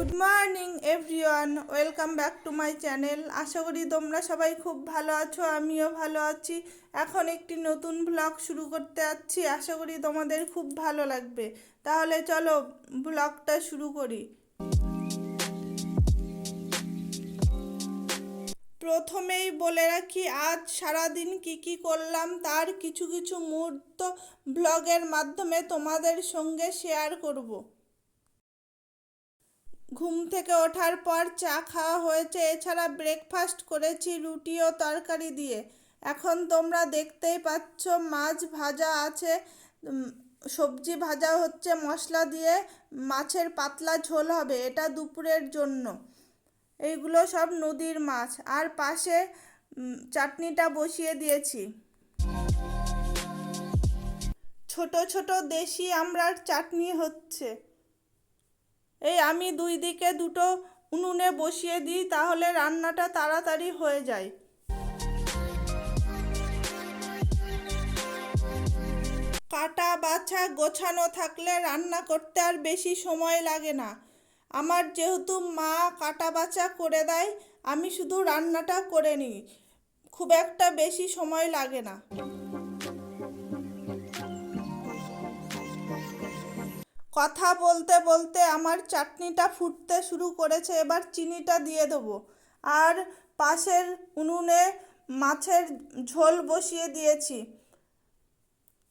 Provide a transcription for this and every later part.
Good morning everyone, welcome back to my channel. আশা করি তোমরা সবাই খুব ভালো আছো, আমিও ভালো আছি। এখন একটি নতুন ব্লগ শুরু করতে যাচ্ছি, আশা করি তোমাদের খুব ভালো লাগবে। তাহলে চলো ব্লগটা শুরু করি। প্রথমেই বলে রাখি, আজ সারাদিন কি করলাম তার কিছু কিছু মুহূর্ত ব্লগের মাধ্যমে তোমাদের সঙ্গে শেয়ার করব। ঘুম থেকে ওঠার পর চা খাওয়া হয়েছে, এছাড়া ব্রেকফাস্ট করেছি রুটি ও তরকারি দিয়ে। এখন তোমরা দেখতেই পাচ্ছ মাছ ভাজা আছে, সবজি ভাজা হচ্ছে মশলা দিয়ে, মাছের পাতলা ঝোল হবে, এটা দুপুরের জন্য। এইগুলো সব নদীর মাছ। আর পাশে চাটনিটা বসিয়ে দিয়েছি। ছোট ছোট দেশি আমড়ার চাটনি হচ্ছে। এই আমি দুই দিকে দুটো উনুনে বসিয়ে দিই, তাহলে রান্নাটা তাড়াতাড়ি হয়ে যায়। কাটা বাছা গোছানো থাকলে রান্না করতে আর বেশি সময় লাগে না। আমার যেহেতু মা কাটা বাছা করে দেয়, আমি শুধু রান্নাটা করে নিই, খুব একটা বেশি সময় লাগে না। কথা বলতে বলতে আমার চাটনিটা ফুটতে শুরু করেছে, এবার চিনিটা দিয়ে দেবো। আর পাশের উনুনে মাছের ঝোল বসিয়ে দিয়েছি।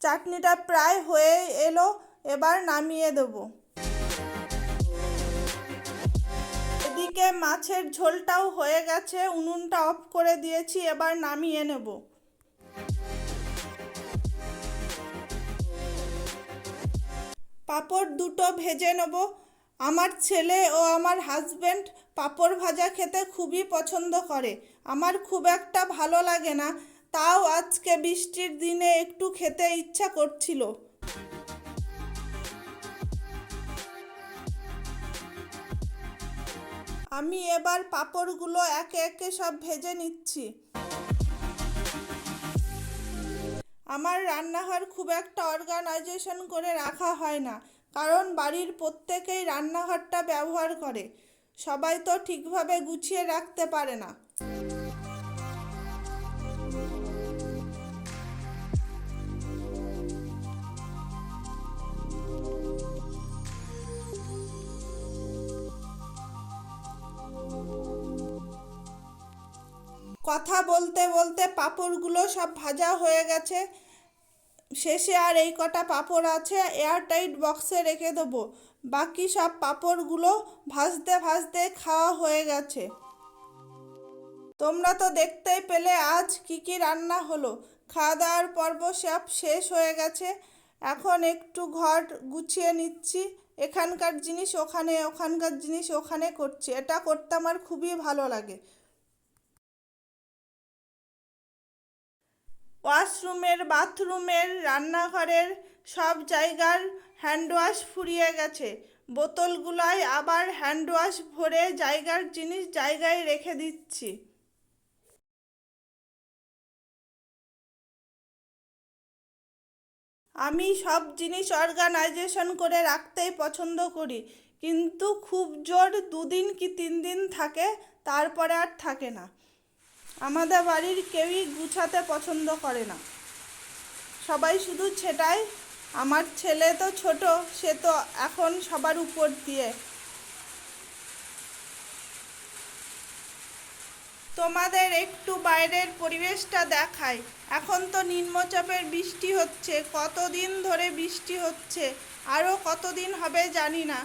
চাটনিটা প্রায় হয়ে এলো, এবার নামিয়ে দেবো। এদিকে মাছের ঝোলটাও হয়ে গেছে, উনুনটা অফ করে দিয়েছি, এবার নামিয়ে নেব। পাঁপড় দুটো ভেজে নেব। আমার ছেলে ও আমার হাজবেন্ড পাঁপড় ভাজা খেতে খুবই পছন্দ করে। আমার খুব একটা ভালো লাগে না, তাও আজকে বৃষ্টির দিনে একটু খেতে ইচ্ছা করছিল। আমি এবার পাঁপড়গুলো একে একে সব ভেজে নিচ্ছি। আমার রান্নাঘর খুব একটা অর্গানাইজেশন করে রাখা হয় না, কারণ বাড়ির প্রত্যেকেই রান্নাঘরটা ব্যবহার করে। সবাই তো ঠিকভাবে গুছিয়ে রাখতে পারে না। কথা বলতে বলতে পাঁপড়গুলো সব ভাজা হয়ে গেছে। শেষে আর এই কটা পাঁপড় আছে, এয়ারটাইট বক্সে রেখে দেবো। বাকি সব পাঁপড়গুলো ভাজতে ভাজতে খাওয়া হয়ে গেছে। তোমরা তো দেখতেই পেলে আজ কি রান্না হলো। খাওয়া দাওয়ার পর্ব সব শেষ হয়ে গেছে। এখন একটু ঘর গুছিয়ে নিচ্ছি। এখানকার জিনিস ওখানে, ওখানকার জিনিস ওখানে করছি। এটা করতে আমার খুবই ভালো লাগে। ওয়াশরুমের, বাথরুমের, রান্নাঘরের সব জায়গার হ্যান্ডওয়াশ ফুরিয়ে গেছে। বোতলগুলোয় আবার হ্যান্ডওয়াশ ভরে জায়গার জিনিস জায়গায় রেখে দিচ্ছি। আমি সব জিনিস অর্গানাইজেশন করে রাখতেই পছন্দ করি, কিন্তু খুব জোর 2 দিন কি 3 দিন থাকে, তারপরে আর থাকে না। আমাদের বাড়ির কেউই গুছাতে পছন্দ করে না, সবাই শুধু ছেটায়। আমার ছেলে তো ছোট, সে তো এখন সবার উপর দিয়ে। তোমাদের একটু বাইরের পরিবেশটা দেখাই। এখন তো নিম্নচাপের বৃষ্টি হচ্ছে, কতদিন ধরে বৃষ্টি হচ্ছে, আরও কতদিন হবে জানি না।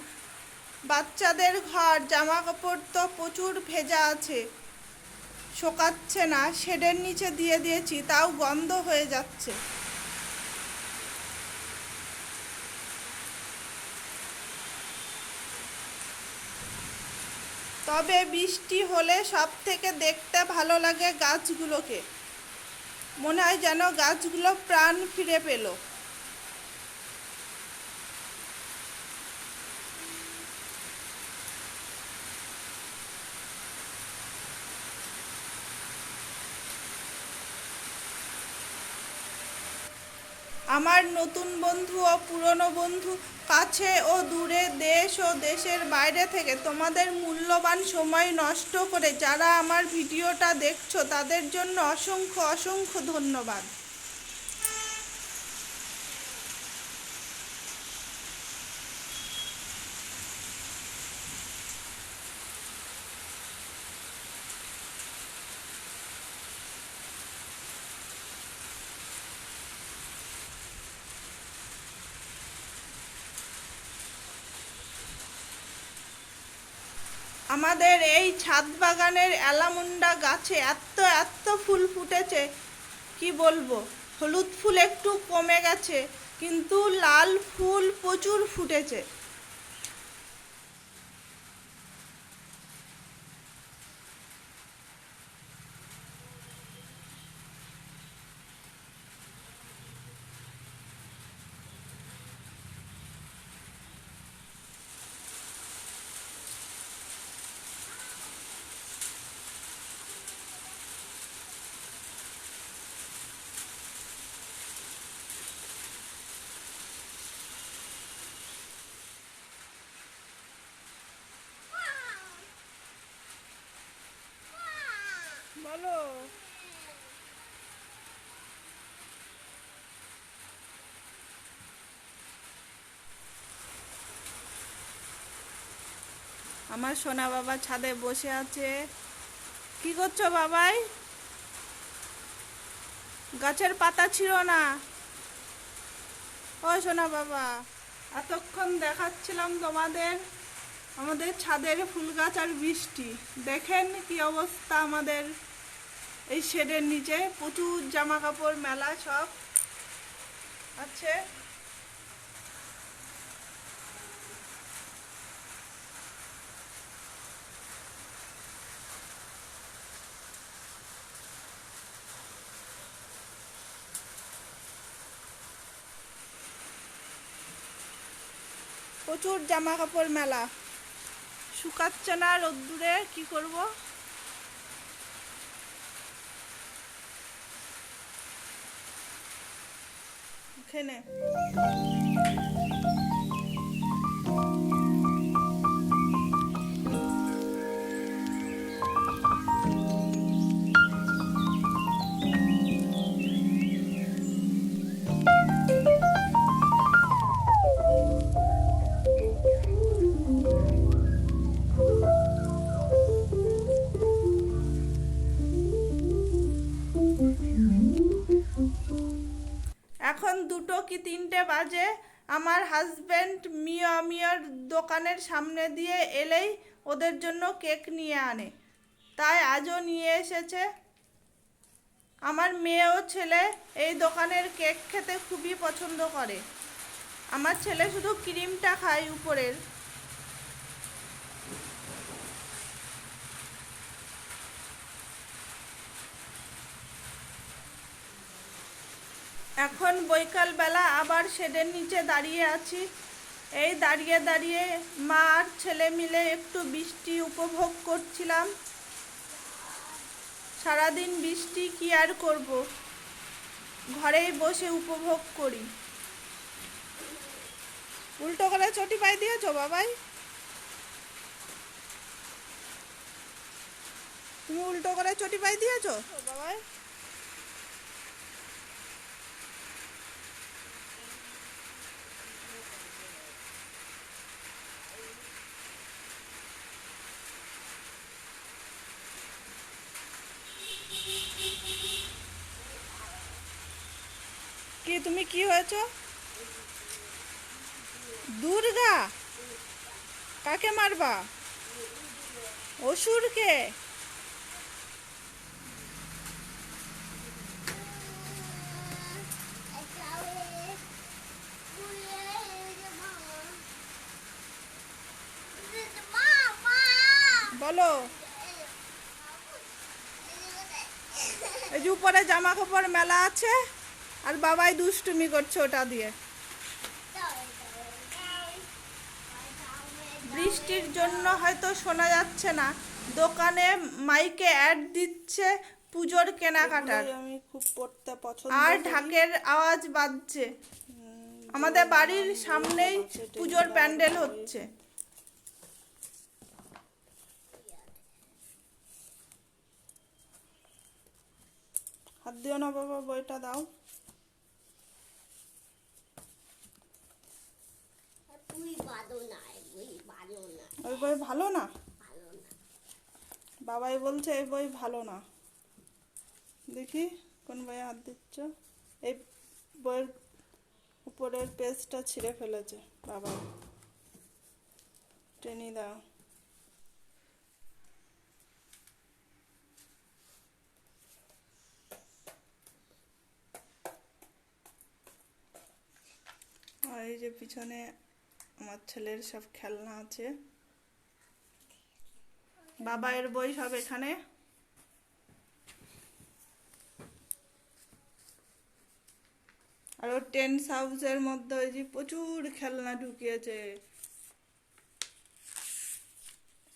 বাচ্চাদের ঘর, জামা কাপড় তো প্রচুর ভেজা আছে, শোকাচ্ছে না। শেডের নিচে দিয়ে দিয়েছি, তাও গন্ধ হয়ে যাচ্ছে। তবে বৃষ্টি হলে সব থেকে দেখতে ভালো লাগে গাছগুলোকে, মনে হয় যেন গাছগুলো প্রাণ ফিরে পেল। আমার নতুন বন্ধু ও পুরনো বন্ধু, কাছে ও দূরে, দেশ ও দেশের বাইরে থেকে তোমাদের মূল্যবান সময় নষ্ট করে যারা আমার ভিডিওটা দেখছো তাদের জন্য অসংখ্য অসংখ্য ধন্যবাদ। আমাদের এই ছাদ বাগানের অ্যালামুন্ডা গাছে এত এত ফুল ফুটেছে, কি বলবো। হলুদ ফুল একটু কমে গেছে, কিন্তু লাল ফুল প্রচুর ফুটেছে। বলো। আমার সোনা বাবা ছাদে বসে আছে। কি করছো বাবাই? গাছের পাতা ছিঁড়ো না। ও সোনা বাবা, এতক্ষণ দেখাচ্ছিলাম তোমাদের আমাদের ছাদের ফুল গাছ আর বৃষ্টি। দেখেন কি অবস্থা আমাদের এই শেডের নিচে, প্রচুর জামা কাপড় মেলা সব আছে। প্রচুর জামা কাপড় মেলা, শুকাচ্ছে না রোদ্দুরে, কি করব। এখানে এখন 2টো কি 3টে বাজে। আমার হাজব্যান্ড মিয়ার দোকানের সামনে দিয়ে এলেই ওদের জন্য কেক নিয়ে আনে, তাই আজও নিয়ে এসেছে। আমার মেয়ে ও ছেলে এই দোকানের কেক খেতে খুবই পছন্দ করে। আমার ছেলে শুধু ক্রিমটা খায় উপরের। এখন বৈকালবেলা আবার শেডের নিচে দাঁড়িয়ে আছি। এই দাঁড়িয়ে দাঁড়িয়ে মা আর ছেলে মিলে একটু বৃষ্টি উপভোগ করছিলাম। সারাদিন বৃষ্টি কি আর করব, ঘরেই বসে উপভোগ করি। উল্টো করে চটি পাই দিয়েছো বাবাই? তুমি উল্টো করে চটি পাই দিয়েছো বাবাই? কি তুমি কি হয়েছো? দুর্গা? কাকে মারবা? অসুরকে? বলো। এই যে উপরে জামা কাপড় মেলা আছে আর বাবাই দুষ্টুমি করছে ওটা দিয়ে। বৃষ্টির জন্য হয়তো শোনা যাচ্ছে না, দোকানে মাইকে অ্যাড দিচ্ছে পুজোর কেনাকাটার। আমি খুব পড়তে পছন্দ আর করি। ঢাকের আওয়াজ বাজছে। আমাদের বাড়ির সামনেই পুজোর প্যান্ডেল হচ্ছে। হাত দিও না বাবা, বইটা দাও। ওই বই ভালো না, বাবাই বলছে এই বই ভালো না। দেখি কোন বইয়ে হাত দিচ্ছ। এই বইয়ের উপরের পেজটা ছিঁড়ে ফেলেছে বাবা, টেনে দাও। আর এই যে পিছনে আমার ছেলের সব খেলনা আছে, বাবাইয়ের বই সব এখানে। আর ও টেন্ট হাউসের মধ্যে ওই যে প্রচুর খেলনা ঢুকিয়েছে।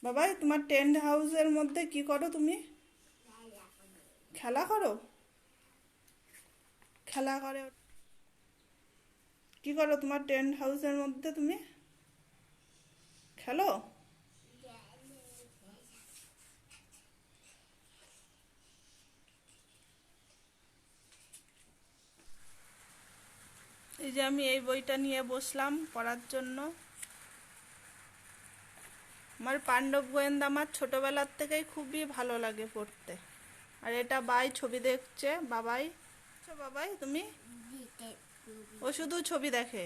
বাবাই তোমার টেন্ট হাউসের মধ্যে কি করো তুমি? খেলা করো? খেলা করে কি করো তোমার টেন্ট হাউসের মধ্যে? তুমি খেলো? এই যে আমি এই বইটা নিয়ে বসলাম পড়ার জন্য। আমার পাণ্ডব গোয়েন্দা আমার ছোটবেলার থেকেই খুবই ভালো লাগে পড়তে। আর এটা বাই ছবি দেখছে, বাবাই। বাবাই তুমি? ও শুধু ছবি দেখে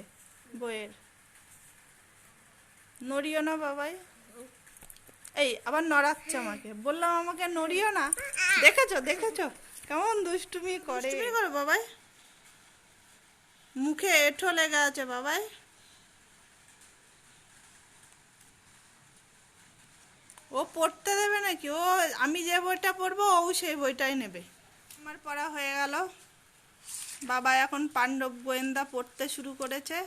বইয়ের, নড়িও না বাবাই। এই আবার নড়াচ্ছে আমাকে, বললাম আমাকে নড়িও না। দেখেছো দেখেছো কেমন দুষ্টুমি করে। দুষ্টুমি করো বাবাই, মুখে এঁঠো লেগে আছে বাবাই। ও পড়তে দেবে নাকি? ও আমি যে বইটা পড়বো ও সেই বইটাই নেবে। আমার পড়া হয়ে গেল, বাবা এখন পাণ্ডব গোয়েন্দা পড়তে শুরু করেছে।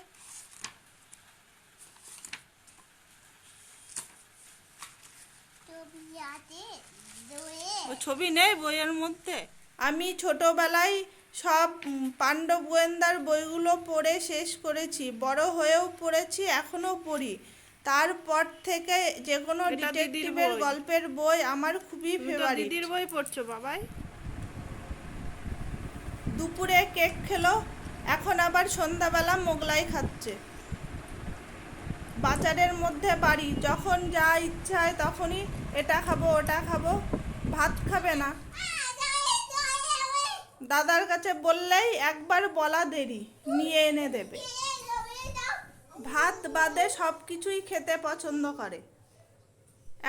ও ছবি নেই বইয়ের মধ্যে। আমি ছোটবেলায় সব পাণ্ডব গোয়েন্দার বইগুলো পড়ে শেষ করেছি, বড় হয়েও পড়েছি, এখনো পড়ি। তারপর থেকে যে কোনো ডিটেকটিভের গল্পের বই আমার খুবই ফেভারিট। দিদির বই পড়ছো বাবাই? দুপুরে কেক খেলো, এখন আবার সন্ধ্যাবেলা মোগলাই খাচ্ছে। বাজারের মধ্যে বাড়ি, যখন যা ইচ্ছা হয় তখনই এটা খাবো ওটা খাবো। ভাত খাবে না, দাদার কাছে বললেই একবার বলা দেরি, নিয়ে এনে দেবে। ভাত বাদে সব কিছুই খেতে পছন্দ করে।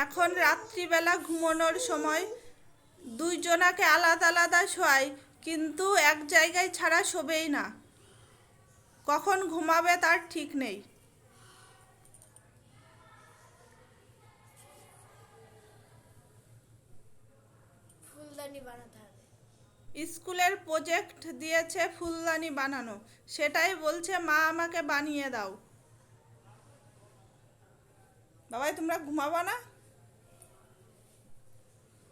এখন রাত্রিবেলা ঘুমানোর সময় দুইজনাকে আলাদা আলাদা শোয়াই, কিন্তু এক জায়গায় ছাড়া শোবেই না। কখন ঘুমাবে তার ঠিক নেই। ফুলদানি বানাতে হবে। স্কুলের প্রজেক্ট দিয়েছে ফুলদানি বানানো, সেটাই বলছে মা আমাকে বানিয়ে দাও। বাবাই তোমরা ঘুমাবো না?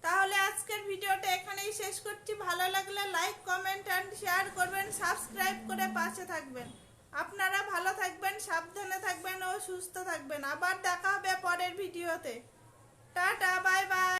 তাহলে আজকের ভিডিওটা এখানেই শেষ করছি। ভালো লাগলে লাইক, কমেন্ট এন্ড শেয়ার করবেন, সাবস্ক্রাইব করে পাশে থাকবেন। আপনারা ভালো থাকবেন, সাবধানে থাকবেন ও সুস্থ থাকবেন। আবার দেখা হবে পরের ভিডিওতে। Tata, bye bye.